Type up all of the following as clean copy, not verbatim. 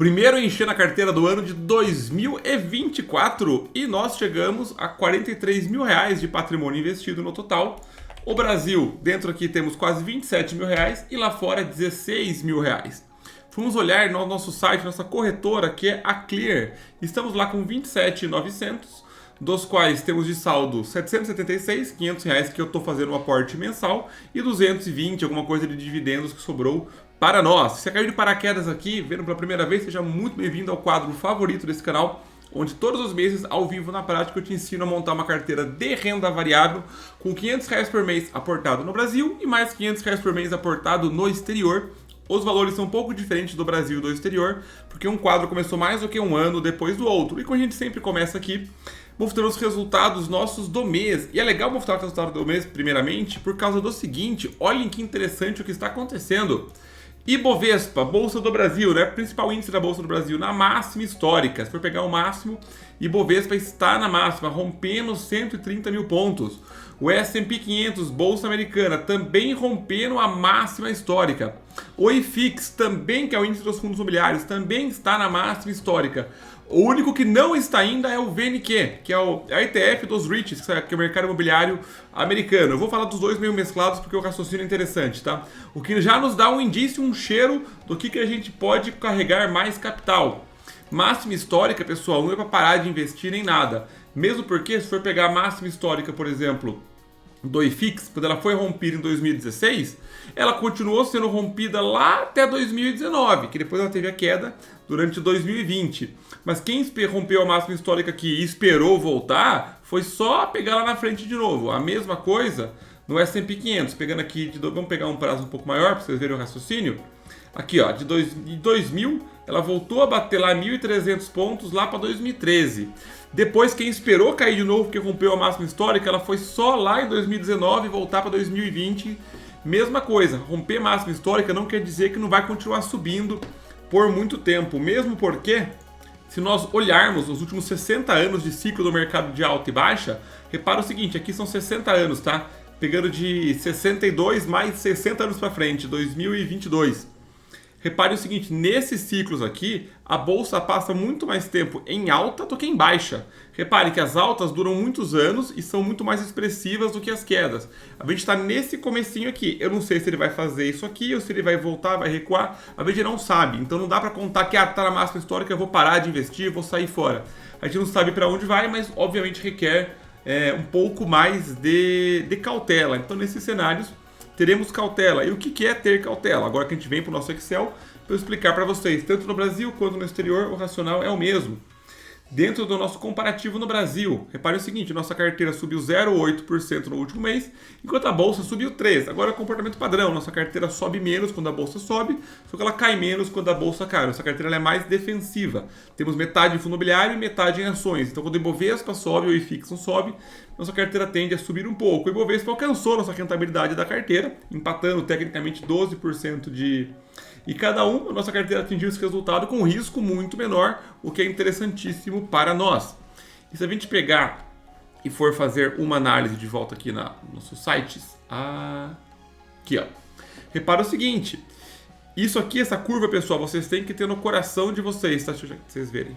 Primeiro encher na carteira do ano de 2024 e nós chegamos a 43 mil reais de patrimônio investido no total. O Brasil, dentro aqui temos quase 27 mil reais e lá fora 16 mil reais. Fomos olhar no nosso site, nossa corretora, que é a Clear. Estamos lá com 27.900, dos quais temos de saldo 776, 500 reais que eu estou fazendo um aporte mensal e 220, alguma coisa de dividendos que sobrou para nós. Se você caiu de paraquedas aqui, vendo pela primeira vez, seja muito bem-vindo ao quadro favorito desse canal, onde todos os meses, ao vivo na prática, eu te ensino a montar uma carteira de renda variável com 500 reais por mês aportado no Brasil e mais 500 reais por mês aportado no exterior. Os valores são um pouco diferentes do Brasil e do exterior, porque um quadro começou mais do que um ano depois do outro. E como a gente sempre começa aqui, mostrando os resultados nossos do mês. E é legal mostrar o resultado do mês, primeiramente, por causa do seguinte: olhem que interessante o que está acontecendo. Ibovespa, Bolsa do Brasil, né? Principal índice da Bolsa do Brasil, na máxima histórica. Se for pegar o máximo, Ibovespa está na máxima, rompendo 130 mil pontos. O S&P 500, Bolsa Americana, também rompendo a máxima histórica. O IFIX, também, que é o índice dos fundos imobiliários, também está na máxima histórica. O único que não está ainda é o VNQ, que é a ETF dos REITs, que é o mercado imobiliário americano. Eu vou falar dos dois meio mesclados porque o raciocínio é interessante, tá? O que já nos dá um indício, um cheiro do que a gente pode carregar mais capital. Máxima histórica, pessoal, não é para parar de investir nem nada. Mesmo porque, se for pegar a máxima histórica, por exemplo, do IFIX, quando ela foi rompida em 2016, ela continuou sendo rompida lá até 2019, que depois ela teve a queda durante 2020. Mas quem rompeu a máxima histórica aqui e esperou voltar, foi só pegar lá na frente de novo. A mesma coisa no S&P 500, pegando aqui, vamos pegar um prazo um pouco maior para vocês verem o raciocínio. Aqui, ó, de 2000, ela voltou a bater lá 1.300 pontos lá para 2013. Depois, quem esperou cair de novo porque rompeu a máxima histórica, ela foi só lá em 2019 e voltar para 2020. Mesma coisa, romper máxima histórica não quer dizer que não vai continuar subindo por muito tempo. Mesmo porque, se nós olharmos os últimos 60 anos de ciclo do mercado de alta e baixa, repara o seguinte, aqui são 60 anos, tá? Pegando de 62 mais 60 anos para frente, 2022. Repare o seguinte, nesses ciclos aqui, a bolsa passa muito mais tempo em alta do que em baixa. Repare que as altas duram muitos anos e são muito mais expressivas do que as quedas. A gente está nesse comecinho aqui. Eu não sei se ele vai fazer isso aqui ou se ele vai voltar, vai recuar. A gente não sabe. Então não dá para contar que está na máxima histórica, eu vou parar de investir, vou sair fora. A gente não sabe para onde vai, mas obviamente requer um pouco mais de cautela. Então nesses cenários, teremos cautela. E o que é ter cautela? Agora que a gente vem para o nosso Excel, para eu explicar para vocês, tanto no Brasil quanto no exterior, o racional é o mesmo. Dentro do nosso comparativo no Brasil, repare o seguinte, nossa carteira subiu 0,8% no último mês, enquanto a bolsa subiu 3%. Agora é o comportamento padrão, nossa carteira sobe menos quando a bolsa sobe, só que ela cai menos quando a bolsa cai. Nossa carteira ela é mais defensiva. Temos metade em fundo imobiliário e metade em ações. Então quando o Ibovespa sobe ou o IFIX não sobe, nossa carteira tende a subir um pouco. O Ibovespa alcançou nossa rentabilidade da carteira, empatando tecnicamente 12% E cada a nossa carteira atingiu esse resultado com um risco muito menor, o que é interessantíssimo para nós. E se a gente pegar e for fazer uma análise de volta aqui nos nossos sites, aqui ó, repara o seguinte, isso aqui, essa curva, pessoal, vocês têm que ter no coração de vocês, tá? Deixa vocês verem.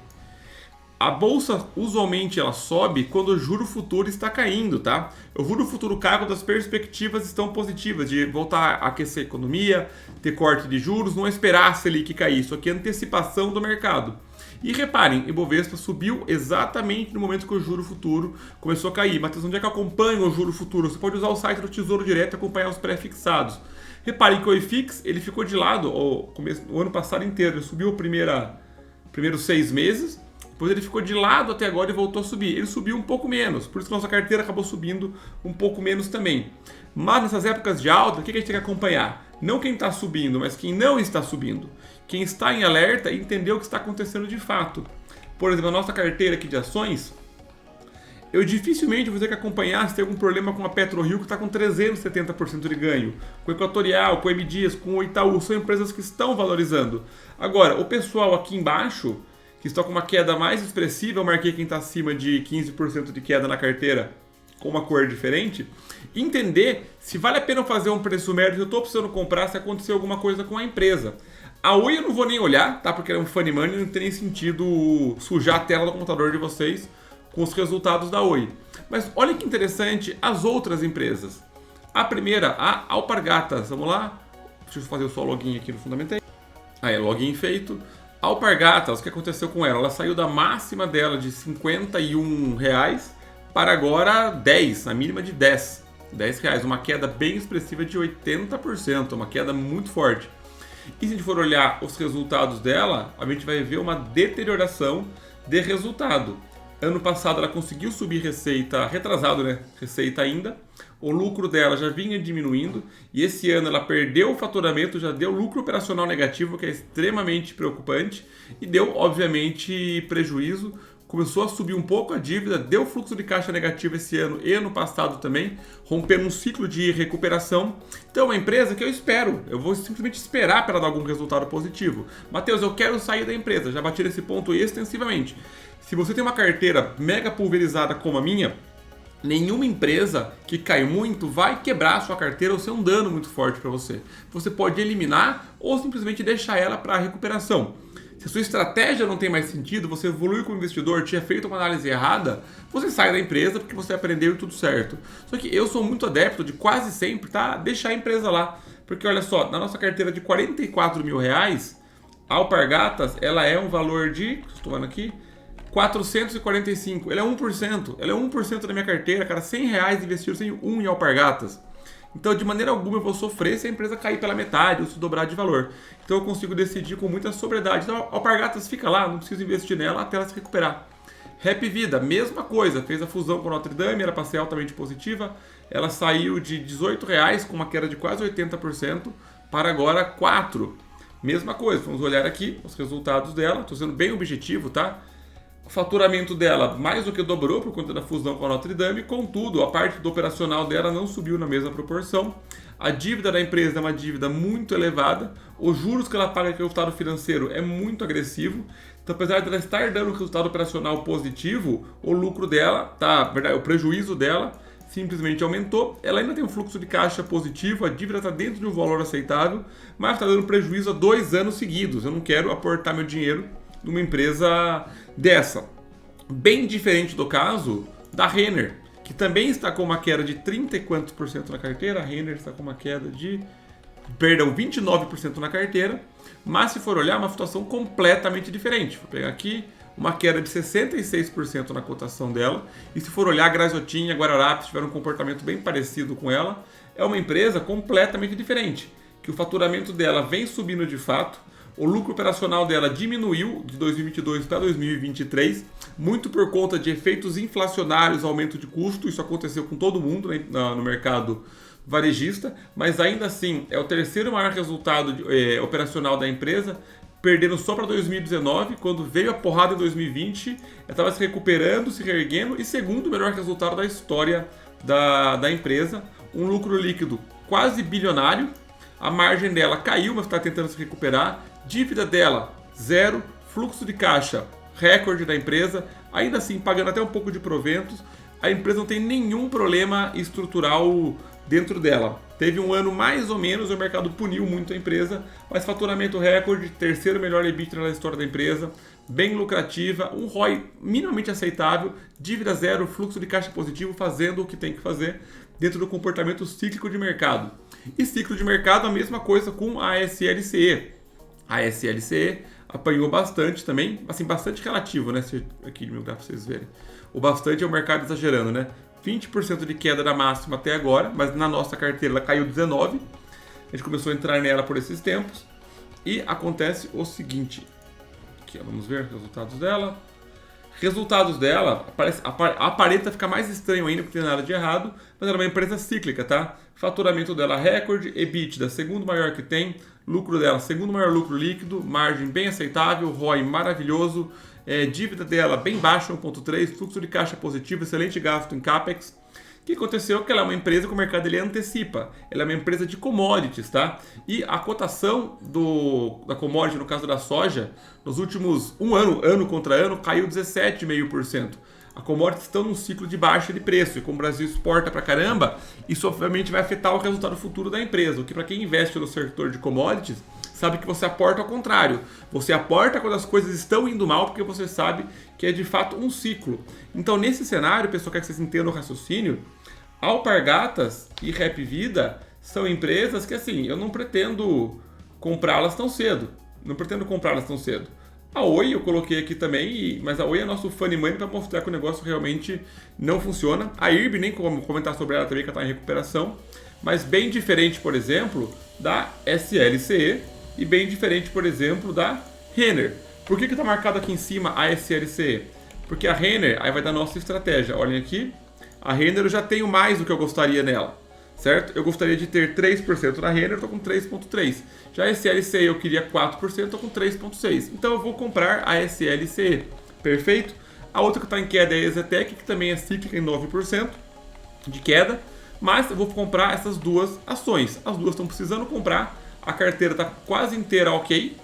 A bolsa, usualmente, ela sobe quando o juro futuro está caindo, tá? O juro futuro cai quando as perspectivas estão positivas, de voltar a aquecer a economia, ter corte de juros, não esperar a Selic cair. Isso aqui é antecipação do mercado. E reparem, Ibovespa subiu exatamente no momento que o juro futuro começou a cair. Matheus, onde é que acompanha o juro futuro? Você pode usar o site do Tesouro Direto e acompanhar os pré-fixados. Reparem que o IFIX, ele ficou de lado o ano passado inteiro. Ele subiu primeiros 6 meses. Depois ele ficou de lado até agora e voltou a subir. Ele subiu um pouco menos, por isso que nossa carteira acabou subindo um pouco menos também. Mas nessas épocas de alta, o que a gente tem que acompanhar? Não quem está subindo, mas quem não está subindo. Quem está em alerta e entender o que está acontecendo de fato. Por exemplo, a nossa carteira aqui de ações, eu dificilmente vou ter que acompanhar se tem algum problema com a PetroRio, que está com 370% de ganho. Com o Equatorial, com o M Dias, com o Itaú, são empresas que estão valorizando. Agora, o pessoal aqui embaixo, que está com uma queda mais expressiva, eu marquei quem está acima de 15% de queda na carteira com uma cor diferente, entender se vale a pena fazer um preço médio, se eu estou precisando comprar, se acontecer alguma coisa com a empresa. A Oi eu não vou nem olhar, tá? Porque é um funny money, não tem nem sentido sujar a tela do computador de vocês com os resultados da Oi. Mas olha que interessante as outras empresas. A primeira, a Alpargatas. Vamos lá? Deixa eu fazer o só login aqui no Fundamentei. Aí, login feito. Alpargatas, o que aconteceu com ela? Ela saiu da máxima dela de R$51 para agora 10, a mínima de 10 reais, uma queda bem expressiva de 80%, uma queda muito forte. E se a gente for olhar os resultados dela, a gente vai ver uma deterioração de resultado. Ano passado ela conseguiu subir receita, retrasado, né? Receita ainda. O lucro dela já vinha diminuindo e esse ano ela perdeu o faturamento, já deu lucro operacional negativo, que é extremamente preocupante, e deu, obviamente, prejuízo. Começou a subir um pouco a dívida, deu fluxo de caixa negativo esse ano e ano passado também, rompendo um ciclo de recuperação. Então é uma empresa que eu vou simplesmente esperar para dar algum resultado positivo. Matheus, eu quero sair da empresa, já bati nesse ponto extensivamente. Se você tem uma carteira mega pulverizada como a minha, nenhuma empresa que cai muito vai quebrar a sua carteira ou ser um dano muito forte para você. Você pode eliminar ou simplesmente deixar ela para recuperação. Se a sua estratégia não tem mais sentido, você evoluiu como investidor, tinha feito uma análise errada, você sai da empresa porque você aprendeu e tudo certo. Só que eu sou muito adepto de quase sempre deixar a empresa lá. Porque olha só, na nossa carteira de R$44 mil, a Alpargatas, ela é um valor de, estou vendo aqui, 445. Ela é 1%. Ela é 1% da minha carteira, cara, R$100 investido sem em Alpargatas. Então, de maneira alguma, eu vou sofrer se a empresa cair pela metade ou se dobrar de valor. Então, eu consigo decidir com muita sobriedade. Então, a Alpargatas fica lá, não preciso investir nela até ela se recuperar. Happy Vida, mesma coisa. Fez a fusão com a Notre Dame, era para ser altamente positiva. Ela saiu de R$18 com uma queda de quase 80% para agora 4. Mesma coisa, vamos olhar aqui os resultados dela. Estou sendo bem objetivo, tá? O faturamento dela mais do que dobrou por conta da fusão com a Notre Dame, contudo, a parte do operacional dela não subiu na mesma proporção. A dívida da empresa é uma dívida muito elevada, os juros que ela paga com o resultado financeiro é muito agressivo. Então, apesar de ela estar dando um resultado operacional positivo, o lucro dela, o prejuízo dela simplesmente aumentou. Ela ainda tem um fluxo de caixa positivo, a dívida está dentro de um valor aceitável, mas está dando prejuízo há 2 anos seguidos. Eu não quero aportar meu dinheiro numa empresa dessa. Bem diferente do caso da Renner, que também está com uma queda de 30 e quantos por cento na carteira. A Renner está com uma queda de, 29% na carteira, mas se for olhar, é uma situação completamente diferente. Vou pegar aqui uma queda de 66% na cotação dela, e se for olhar, Graziotin e a Guararapes tiveram um comportamento bem parecido com ela. É uma empresa completamente diferente, que o faturamento dela vem subindo de fato. O lucro operacional dela diminuiu de 2022 para 2023, muito por conta de efeitos inflacionários, aumento de custo. Isso aconteceu com todo mundo, né, no mercado varejista, mas ainda assim é o terceiro maior resultado operacional da empresa, perdendo só para 2019, quando veio a porrada em 2020, ela estava se recuperando, se reerguendo, e segundo melhor resultado da história da empresa, um lucro líquido quase bilionário. A margem dela caiu, mas está tentando se recuperar. Dívida dela, 0. Fluxo de caixa, recorde da empresa. Ainda assim, pagando até um pouco de proventos. A empresa não tem nenhum problema estrutural dentro dela. Teve um ano mais ou menos, o mercado puniu muito a empresa, mas faturamento recorde, terceiro melhor EBITDA na história da empresa, bem lucrativa, um ROI minimamente aceitável, dívida 0, fluxo de caixa positivo, fazendo o que tem que fazer dentro do comportamento cíclico de mercado. E ciclo de mercado, a mesma coisa com a SLCE. A SLCE apanhou bastante também, assim, bastante relativo, né? Aqui no meu gráfico pra vocês verem. O bastante é o mercado exagerando, né? 20% de queda da máxima até agora, mas na nossa carteira ela caiu 19%. A gente começou a entrar nela por esses tempos. E acontece o seguinte. Aqui, vamos ver os resultados dela. Resultados dela, aparenta ficar mais estranho ainda, porque não tem nada de errado, mas ela é uma empresa cíclica, tá? Faturamento dela recorde, EBITDA segundo maior que tem, lucro dela segundo maior lucro líquido, margem bem aceitável, ROI maravilhoso, dívida dela bem baixa, 1.3, fluxo de caixa positivo, excelente gasto em CAPEX. O que aconteceu é que ela é uma empresa que o mercado ele antecipa. Ela é uma empresa de commodities, tá? E a cotação da commodity, no caso da soja, nos últimos ano contra ano, caiu 17,5%. A commodities estão num ciclo de baixa de preço. E como o Brasil exporta pra caramba, isso obviamente vai afetar o resultado futuro da empresa. O que para quem investe no setor de commodities sabe que você aporta ao contrário. Você aporta quando as coisas estão indo mal, porque você sabe que é de fato um ciclo. Então, nesse cenário, pessoal, quer que vocês entendam o raciocínio, Alpargatas e Hapvida são empresas que, assim, eu não pretendo comprá-las tão cedo. A Oi eu coloquei aqui também, mas a Oi é nosso funny money para mostrar que o negócio realmente não funciona. A IRB, nem como comentar sobre ela também, que está em recuperação, mas bem diferente, por exemplo, da SLCE e bem diferente, por exemplo, da Renner. Por que está marcado aqui em cima a SLCE? Porque a Renner, aí vai dar nossa estratégia. Olhem aqui, a Renner eu já tenho mais do que eu gostaria nela, certo? Eu gostaria de ter 3% na Renner, eu estou com 3,3%. Já a SLCE eu queria 4%, estou com 3,6%. Então eu vou comprar a SLCE, perfeito? A outra que está em queda é a Exetec, que também é cíclica em 9% de queda. Mas eu vou comprar essas duas ações. As duas estão precisando comprar. A carteira está quase inteira ok.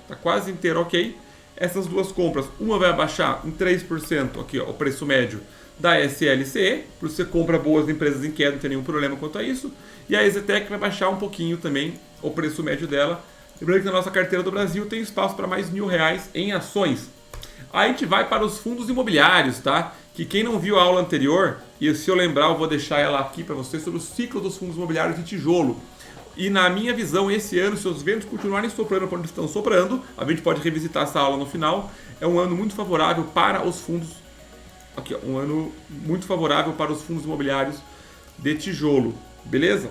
Essas duas compras, uma vai abaixar em 3% aqui, ó, o preço médio da SLCE, por você compra boas empresas em queda, não tem nenhum problema quanto a isso. E a Exetec vai baixar um pouquinho também o preço médio dela. Lembrando que na nossa carteira do Brasil tem espaço para mais R$1.000 em ações. Aí a gente vai para os fundos imobiliários, tá? Que quem não viu a aula anterior, e se eu lembrar eu vou deixar ela aqui para vocês, sobre o ciclo dos fundos imobiliários de tijolo. E na minha visão, esse ano, se os ventos continuarem soprando quando estão soprando, a gente pode revisitar essa aula no final, é um ano muito favorável para os fundos. Aqui, ó, um ano muito favorável para os fundos imobiliários de tijolo. Beleza?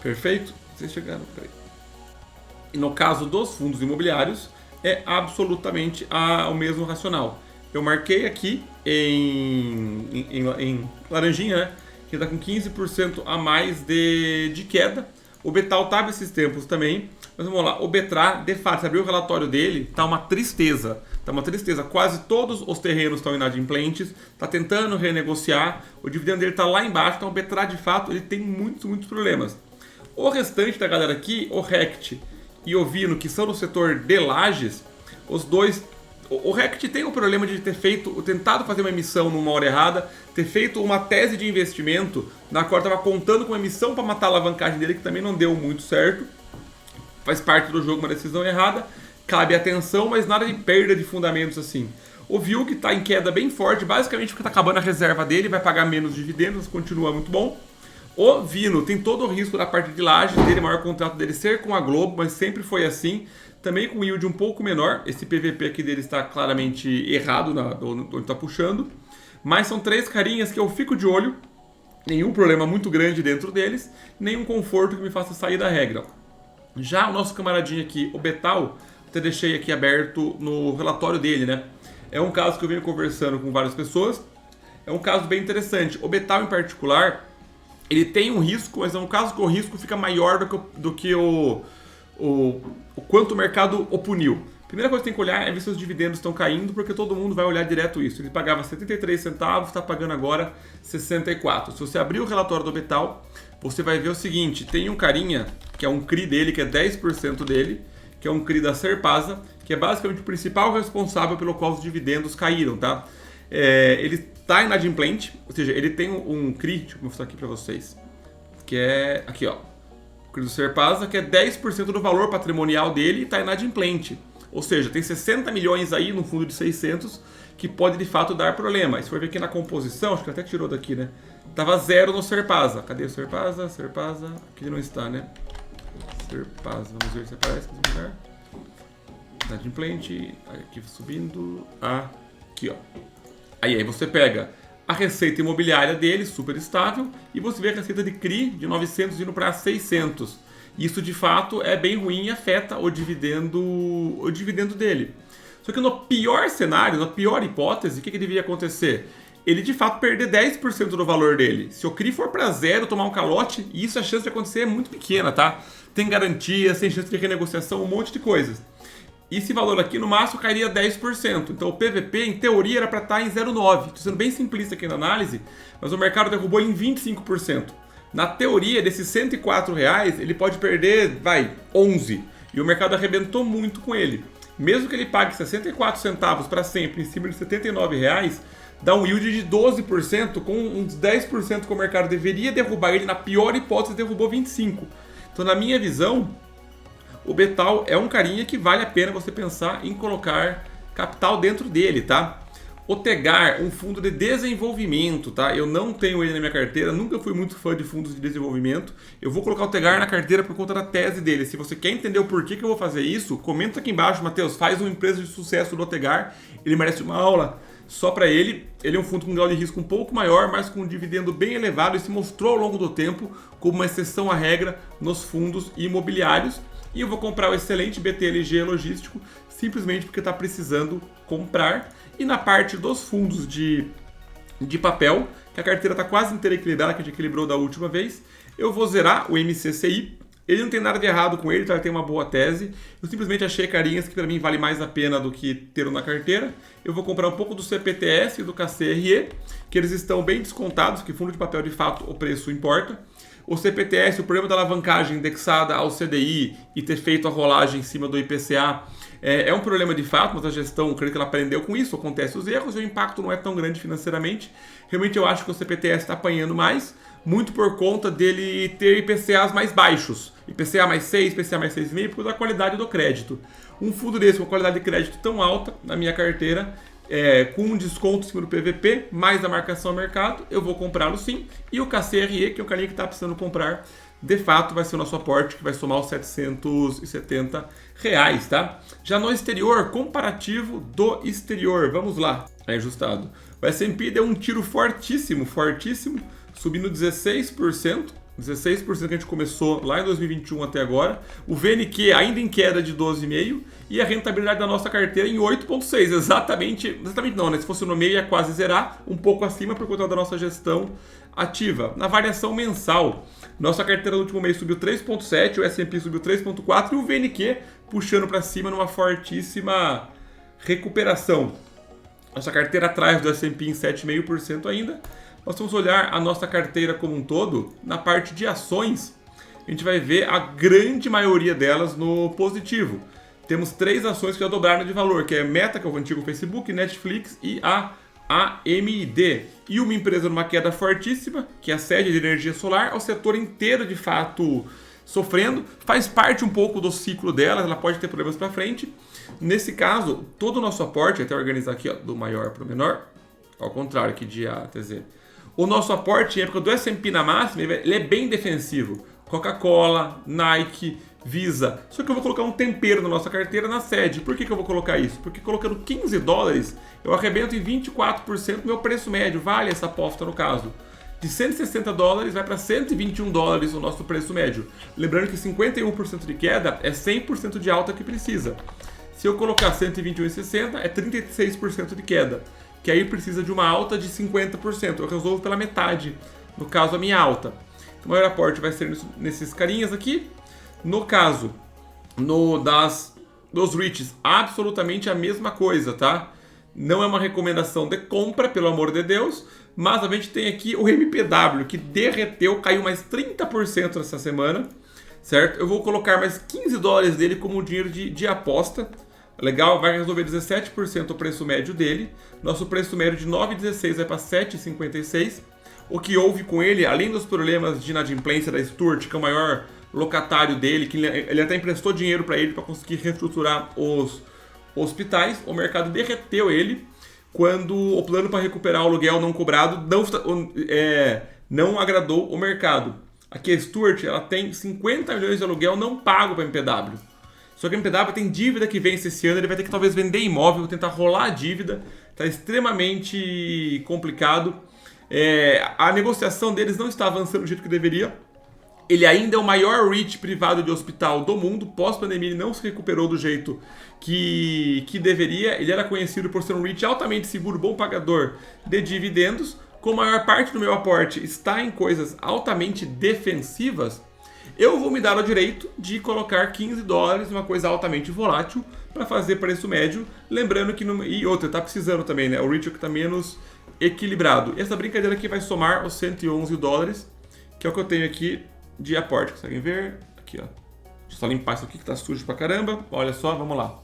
Perfeito? Vocês chegaram, peraí. E no caso dos fundos imobiliários, é absolutamente o mesmo racional. Eu marquei aqui em laranjinha, né? Que está com 15% a mais de queda. O Betal estava esses tempos também. Mas vamos lá, o Betrar, de fato, se abrir o relatório dele, está uma tristeza. Quase todos os terrenos estão inadimplentes, está tentando renegociar, o dividendo dele está lá embaixo, então o Betrar, de fato, ele tem muitos problemas. O restante da galera aqui, o Rect e o Vino, que são do setor de lajes, os dois... O Rect tem o problema de ter tentado fazer uma emissão numa hora errada, ter feito uma tese de investimento na qual estava contando com uma emissão para matar a alavancagem dele, que também não deu muito certo. Faz parte do jogo uma decisão errada, cabe atenção, mas nada de perda de fundamentos assim. O Vilg está em queda bem forte, basicamente porque está acabando a reserva dele, vai pagar menos dividendos, continua muito bom. O Vino tem todo o risco da parte de laje dele, o maior contrato dele ser com a Globo, mas sempre foi assim. Também com yield um pouco menor, esse PVP aqui dele está claramente errado onde está puxando. Mas são três carinhas que eu fico de olho, nenhum problema muito grande dentro deles, nenhum conforto que me faça sair da regra. Já o nosso camaradinho aqui, o Betal, até deixei aqui aberto no relatório dele, né? É um caso que eu venho conversando com várias pessoas, é um caso bem interessante. O Betal em particular, ele tem um risco, mas é um caso que o risco fica maior do que o quanto o mercado o puniu. Primeira coisa que tem que olhar é ver se os dividendos estão caindo, porque todo mundo vai olhar direto isso. Ele pagava 73 centavos, está pagando agora 64. Se você abrir o relatório do Betal, você vai ver o seguinte, tem um carinha, que é um CRI dele, que é 10% dele, que é um CRI da Serpasa, que é basicamente o principal responsável pelo qual os dividendos caíram, tá? Ele está inadimplente, ou seja, ele tem um CRI, deixa eu mostrar aqui para vocês, que é aqui, ó. O CRI do Serpasa, que é 10% do valor patrimonial dele e está inadimplente. Ou seja, tem 60 milhões aí no fundo de 600 que pode de fato dar problema. E se for ver aqui na composição, acho que até tirou daqui, né? Tava zero no Serpasa. Cadê o Serpasa? Serpasa, aqui não está, né? Serpasa, vamos ver se aparece nesse lugar. Inadimplente, aqui subindo, aqui ó. Aí você pega a receita imobiliária dele, super estável, e você vê a receita de CRI de 900 indo para 600. Isso de fato é bem ruim e afeta o dividendo dele. Só que no pior cenário, na pior hipótese, o que deveria acontecer? Ele de fato perder 10% do valor dele. Se o CRI for para zero, tomar um calote, isso a chance de acontecer é muito pequena, tá? Tem garantias, tem chance de renegociação, um monte de coisas. E esse valor aqui no máximo cairia 10%. Então o PVP em teoria era para estar em 0,9. Estou sendo bem simplista aqui na análise, mas o mercado derrubou em 25%. Na teoria, desses R$104, ele pode perder, 11. E o mercado arrebentou muito com ele. Mesmo que ele pague 64 centavos para sempre, em cima de R$79, dá um yield de 12%, com uns 10% que o mercado deveria derrubar ele. Na pior hipótese, derrubou 25%. Então, na minha visão, o Betal é um carinha que vale a pena você pensar em colocar capital dentro dele, tá? O Tegar, um fundo de desenvolvimento, tá? Eu não tenho ele na minha carteira, nunca fui muito fã de fundos de desenvolvimento. Eu vou colocar o Tegar na carteira por conta da tese dele. Se você quer entender o porquê que eu vou fazer isso, comenta aqui embaixo, Matheus, faz uma empresa de sucesso do Tegar. Ele merece uma aula só para ele. Ele é um fundo com grau de risco um pouco maior, mas com um dividendo bem elevado e se mostrou ao longo do tempo como uma exceção à regra nos fundos imobiliários. E eu vou comprar o excelente BTLG Logístico, simplesmente porque está precisando comprar. E na parte dos fundos de papel, que a carteira está quase inteira equilibrada, que a gente equilibrou da última vez, eu vou zerar o MCCI. Ele não tem nada de errado com ele, tá? Ele tem uma boa tese. Eu simplesmente achei carinhas que para mim vale mais a pena do que ter na carteira. Eu vou comprar um pouco do CPTS e do KCRE, que eles estão bem descontados, que fundo de papel de fato o preço importa. O CPTS, o problema da alavancagem indexada ao CDI e ter feito a rolagem em cima do IPCA é um problema de fato, mas a gestão, creio que ela aprendeu com isso, acontece os erros e o impacto não é tão grande financeiramente. Realmente eu acho que o CPTS está apanhando mais, muito por conta dele ter IPCAs mais baixos. IPCA mais 6, IPCA mais 6,5, por causa da qualidade do crédito. Um fundo desse com qualidade de crédito tão alta na minha carteira, com um desconto em cima do PVP, mais a marcação ao mercado, eu vou comprá-lo sim. E o KCRE, que é o carinha que está precisando comprar, de fato vai ser o nosso aporte, que vai somar os R$770, tá? Já no exterior, comparativo do exterior, vamos lá, é ajustado. O S&P deu um tiro fortíssimo, subindo 16%. 16% que a gente começou lá em 2021 até agora. O VNQ ainda em queda de 12,5% e a rentabilidade da nossa carteira em 8,6%. Exatamente não, né? Se fosse no meio ia quase zerar, um pouco acima por conta da nossa gestão ativa. Na variação mensal, nossa carteira no último mês subiu 3,7%, o S&P subiu 3,4% e o VNQ puxando para cima numa fortíssima recuperação. Nossa carteira atrás do S&P em 7,5% ainda. Nós vamos olhar a nossa carteira como um todo, na parte de ações, a gente vai ver a grande maioria delas no positivo. Temos 3 ações que já dobraram de valor, que é Meta, que é o antigo Facebook, Netflix e a AMD. E uma empresa numa queda fortíssima, que é a sede de energia solar, o setor inteiro de fato sofrendo, faz parte um pouco do ciclo dela, ela pode ter problemas para frente. Nesse caso, todo o nosso aporte, até organizar aqui ó, do maior para o menor, ao contrário aqui de A até Z. O nosso aporte em época do S&P na máxima, ele é bem defensivo. Coca-Cola, Nike, Visa. Só que eu vou colocar um tempero na nossa carteira na sede. Por que eu vou colocar isso? Porque colocando $15, eu arrebento em 24% do meu preço médio. Vale essa aposta no caso. De $160 vai para $121 o nosso preço médio. Lembrando que 51% de queda é 100% de alta que precisa. Se eu colocar 121,60 é 36% de queda. Que aí precisa de uma alta de 50%. Eu resolvo pela metade, no caso a minha alta. O maior aporte vai ser nesses carinhas aqui. No caso dos REITs, absolutamente a mesma coisa, tá? Não é uma recomendação de compra, pelo amor de Deus, mas a gente tem aqui o MPW, que derreteu, caiu mais 30% essa semana, certo? Eu vou colocar mais $15 dele como dinheiro de aposta. Legal, vai resolver 17% o preço médio dele. Nosso preço médio de 9,16 vai para 7,56. O que houve com ele, além dos problemas de inadimplência da Stuart, que é o maior locatário dele, que ele até emprestou dinheiro para ele para conseguir reestruturar os hospitais, o mercado derreteu ele quando o plano para recuperar o aluguel não cobrado não agradou o mercado. Aqui a Stuart ela tem 50 milhões de aluguel não pago para a MPW. Só que a MPW tem dívida que vence esse ano, ele vai ter que talvez vender imóvel, tentar rolar a dívida, está extremamente complicado. A negociação deles não está avançando do jeito que deveria. Ele ainda é o maior REIT privado de hospital do mundo, pós-pandemia ele não se recuperou do jeito que deveria. Ele era conhecido por ser um REIT altamente seguro, bom pagador de dividendos. Como a maior parte do meu aporte está em coisas altamente defensivas, eu vou me dar o direito de colocar $15 em uma coisa altamente volátil para fazer preço médio. Lembrando que, e outra, está precisando também, né? O REIT que está menos equilibrado. E essa brincadeira aqui vai somar os $111, que é o que eu tenho aqui de aporte. Conseguem ver? Aqui, ó. Deixa eu só limpar isso aqui que está sujo pra caramba. Olha só, vamos lá.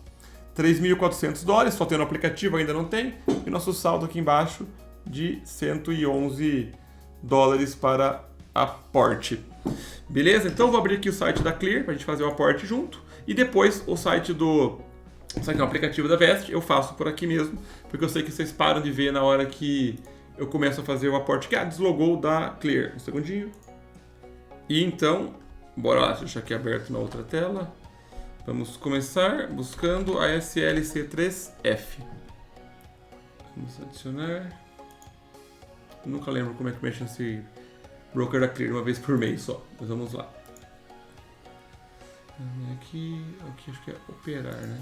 $3.400, só tem no aplicativo, ainda não tem. E nosso saldo aqui embaixo de $111 para aporte. Beleza? Então eu vou abrir aqui o site da Clear para a gente fazer o aporte junto. E depois o site do... Isso aqui é um aplicativo da Vest, eu faço por aqui mesmo, porque eu sei que vocês param de ver na hora que eu começo a fazer o aporte, que deslogou da Clear. Um segundinho. E então, bora lá, deixa eu aqui aberto na outra tela. Vamos começar buscando a SLC3F. Vamos adicionar. Nunca lembro como é que mexe nesse broker da Clear, uma vez por mês só. Mas vamos lá. Aqui acho que é operar, né?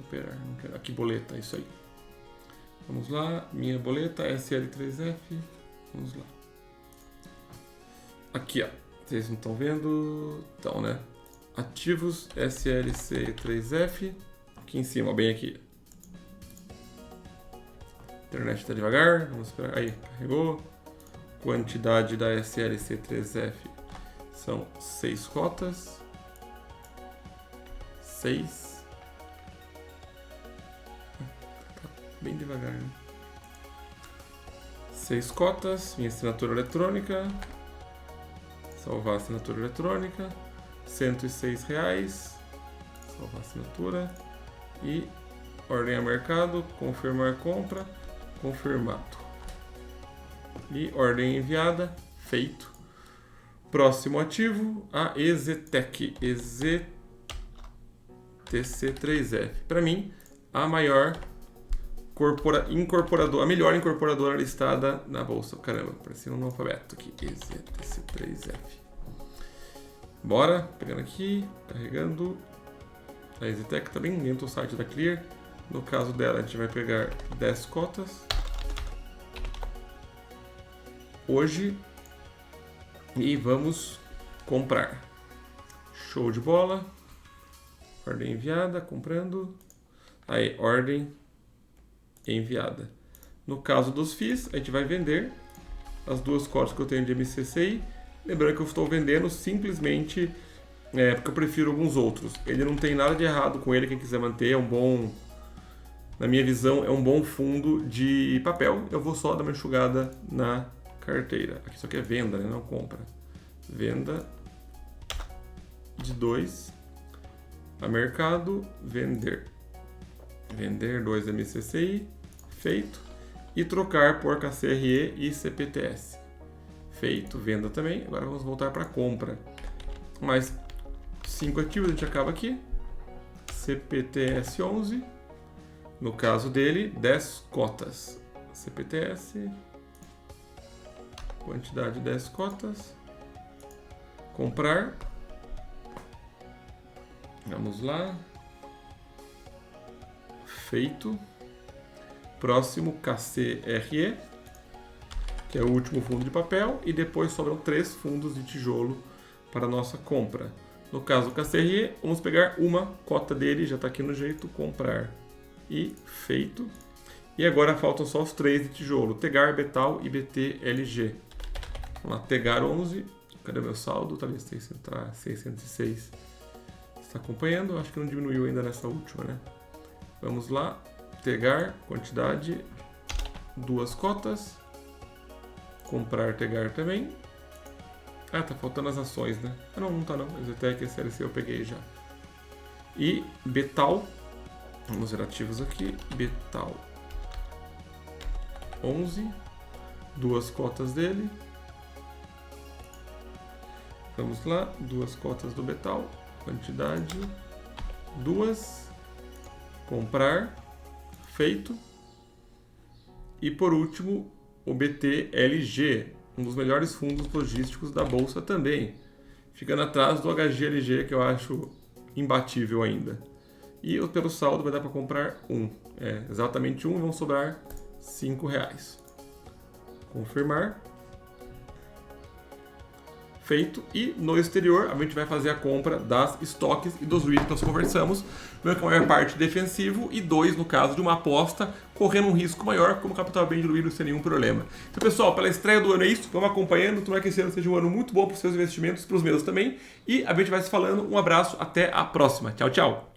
Operar. Não quero. Aqui boleta, isso aí. Vamos lá, minha boleta SL3F. Vamos lá. Aqui, ó. Vocês não estão vendo? Então, né? Ativos SLC3F. Aqui em cima, bem aqui. Internet está devagar. Vamos esperar. Aí, carregou. Quantidade da SLC3F são 6 cotas. 6. Bem devagar, né? 6 cotas, minha assinatura eletrônica, salvar a assinatura eletrônica, R$106, salvar a assinatura e ordem a mercado, confirmar compra, confirmado e ordem enviada, feito. Próximo ativo, a EZTEC, EZTC3F, para mim a maior incorporadora, a melhor incorporadora listada na bolsa. Caramba, parecia um alfabeto aqui. EZTC3F. Bora, pegando aqui, carregando. A EZTEC também dentro do site da Clear. No caso dela, a gente vai pegar 10 cotas. Hoje. E vamos comprar. Show de bola. Ordem enviada, comprando. Aí, ordem enviada. No caso dos FIIs, a gente vai vender as 2 cotas que eu tenho de MCCI. Lembrando que eu estou vendendo simplesmente porque eu prefiro alguns outros. Ele não tem nada de errado com ele, quem quiser manter, é um bom... Na minha visão, é um bom fundo de papel. Eu vou só dar uma enxugada na carteira. Aqui só que é venda, né? Não compra. Venda de 2 a mercado, vender. Vender 2 MCCI, feito. E trocar por KCRE e CPTS. Feito, venda também. Agora vamos voltar para compra. Mais 5 ativos, a gente acaba aqui. CPTS 11. No caso dele, 10 cotas. CPTS. Quantidade 10 cotas. Comprar. Vamos lá. Feito. Próximo, KCRE, que é o último fundo de papel, e depois sobram 3 fundos de tijolo para a nossa compra. No caso do KCRE, vamos pegar uma cota dele, já está aqui no jeito, comprar. E feito. E agora faltam só os 3 de tijolo, Tegar, Betal e BTLG. Vamos lá, Tegar 11, cadê meu saldo? Tá ali, 606. Está acompanhando? Acho que não diminuiu ainda nessa última, né? Vamos lá. Tegar, quantidade, 2 cotas. Comprar Tegar também. Ah, tá faltando as ações, né? Ah, não tá não. EZTEC e SLC eu peguei já. E Betal. Vamos ver ativos aqui. Betal 11. 2 cotas dele. Vamos lá. 2 cotas do Betal. Quantidade 2. Comprar. Feito. E por último, o BTLG, um dos melhores fundos logísticos da bolsa também, ficando atrás do HGLG, que eu acho imbatível ainda. E pelo saldo vai dar para comprar exatamente um, e vão sobrar R$5. Confirmar. Feito. E no exterior, a gente vai fazer a compra das estoques e dos REITs que nós conversamos, que a maior parte defensivo e 2 no caso de uma aposta, correndo um risco maior, como capital bem diluído sem nenhum problema. Então, pessoal, pela estreia do ano é isso, vamos acompanhando, tomara que esse ano seja um ano muito bom para os seus investimentos, para os meus também, e a gente vai se falando. Um abraço, até a próxima. Tchau, tchau!